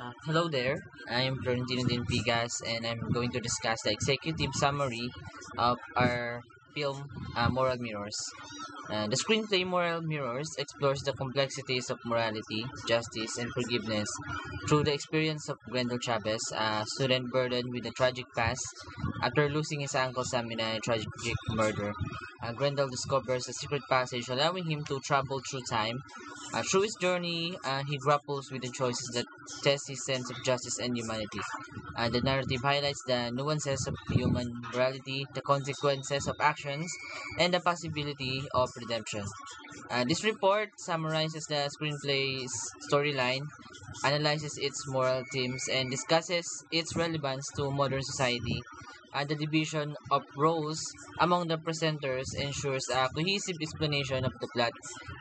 Hello there, I'm Florentino Din Pigas and I'm going to discuss the executive summary of our film Moral Mirrors. The screenplay Moral Mirrors explores the complexities of morality, justice, and forgiveness through the experience of Grendel Chavez, a student burdened with a tragic past. After losing his uncle Sam in a tragic murder, Grendel discovers a secret passage allowing him to travel through time. Through his journey, he grapples with the choices that test his sense of justice and humanity. The narrative highlights the nuances of human morality, the consequences of actions, and the possibility of redemption. This report summarizes the screenplay's storyline, analyzes its moral themes, and discusses its relevance to modern society. The division of roles among the presenters ensures a cohesive explanation of the plot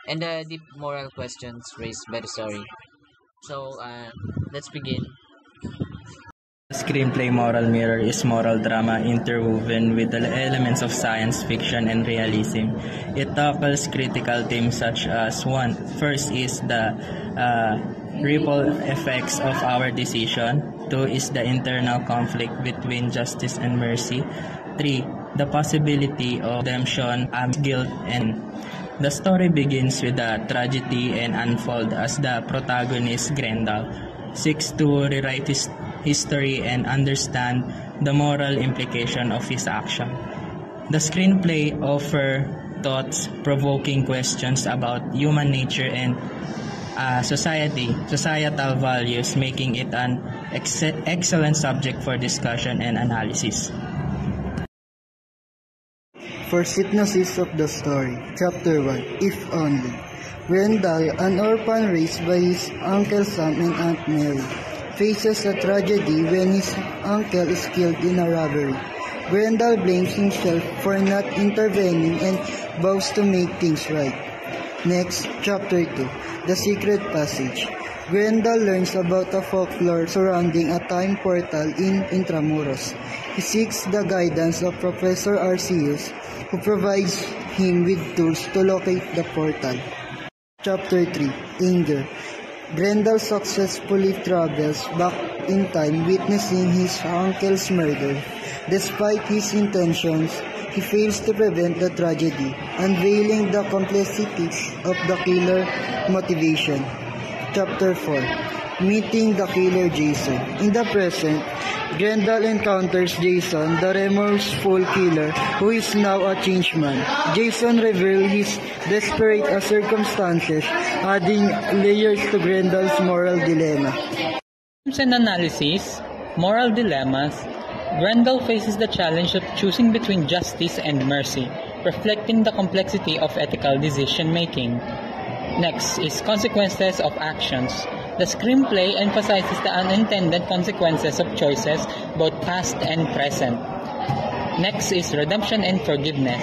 and the deep moral questions raised by the story. So, let's begin. The screenplay Moral Mirror is moral drama interwoven with the elements of science fiction and realism. It tackles critical themes such as first is the ripple effects of our decision. 2 is the internal conflict between justice and mercy. 3, the possibility of redemption and guilt. And the story begins with a tragedy and unfolds as the protagonist Grendel seeks to rewrite his history and understand the moral implication of his action. The screenplay offers thought-provoking questions about human nature and societal values, making it an excellent subject for discussion and analysis. For synopsis of the story, Chapter 1, If Only. Grendel, an orphan raised by his Uncle Sam and Aunt Mary, faces a tragedy when his uncle is killed in a robbery. Grendel blames himself for not intervening and vows to make things right. Next, Chapter 2, The Secret Passage. Grendel learns about a folklore surrounding a time portal in Intramuros. He seeks the guidance of Professor Arceus, who provides him with tools to locate the portal. Chapter 3, Anger. Grendel successfully travels back in time, witnessing his uncle's murder. Despite his intentions, he fails to prevent the tragedy, unveiling the complexities of the killer's motivation. Chapter 4, Meeting the Killer Jason. In the present, Grendel encounters Jason, the remorseful killer, who is now a changed man. Jason reveals his desperate circumstances, adding layers to Grendel's moral dilemma. Themes and analysis, moral dilemmas. Grendel faces the challenge of choosing between justice and mercy, reflecting the complexity of ethical decision-making. Next is consequences of actions. The screenplay emphasizes the unintended consequences of choices, both past and present. Next is redemption and forgiveness.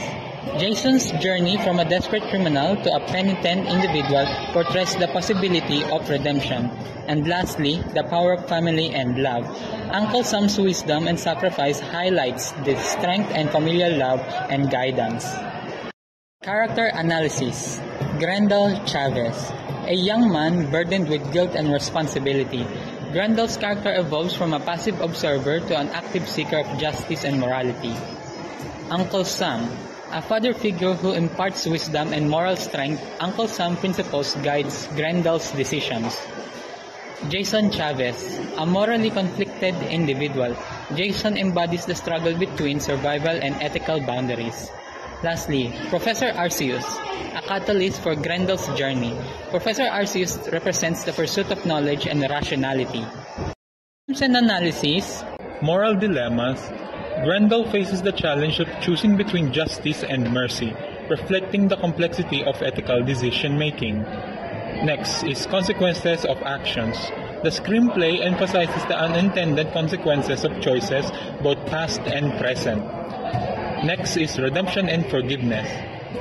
Jason's journey from a desperate criminal to a penitent individual portrays the possibility of redemption. And lastly, the power of family and love. Uncle Sam's wisdom and sacrifice highlights the strength and familial love and guidance. Character analysis. Grendel Chavez, a young man burdened with guilt and responsibility. Grendel's character evolves from a passive observer to an active seeker of justice and morality. Uncle Sam, a father figure who imparts wisdom and moral strength. Uncle Sam principles guides Grendel's decisions. Jason Chavez, a morally conflicted individual. Jason embodies the struggle between survival and ethical boundaries. Lastly, Professor Arceus, a catalyst for Grendel's journey. Professor Arceus represents the pursuit of knowledge and rationality. Themes and analysis. Moral dilemmas. Grendel faces the challenge of choosing between justice and mercy, reflecting the complexity of ethical decision-making. Next is consequences of actions. The screenplay emphasizes the unintended consequences of choices, both past and present. Next is redemption and forgiveness.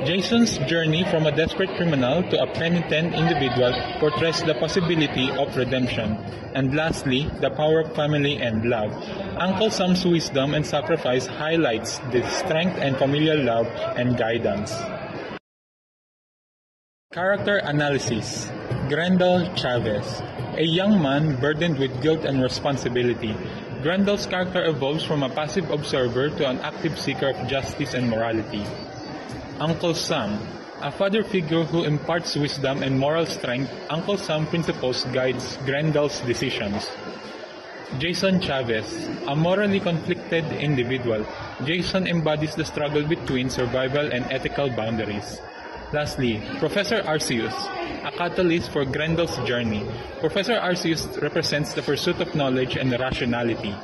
Jason's journey from a desperate criminal to a penitent individual portrays the possibility of redemption. And lastly, the power of family and love. Uncle Sam's wisdom and sacrifice highlights the strength and familial love and guidance. Character analysis. Grendel Chavez. A young man burdened with guilt and responsibility. Grendel's character evolves from a passive observer to an active seeker of justice and morality. Uncle Sam. A father figure who imparts wisdom and moral strength, Uncle Sam principles guides Grendel's decisions. Jason Chavez. A morally conflicted individual. Jason embodies the struggle between survival and ethical boundaries. Lastly, Professor Arceus, a catalyst for Grendel's journey. Professor Arceus represents the pursuit of knowledge and rationality.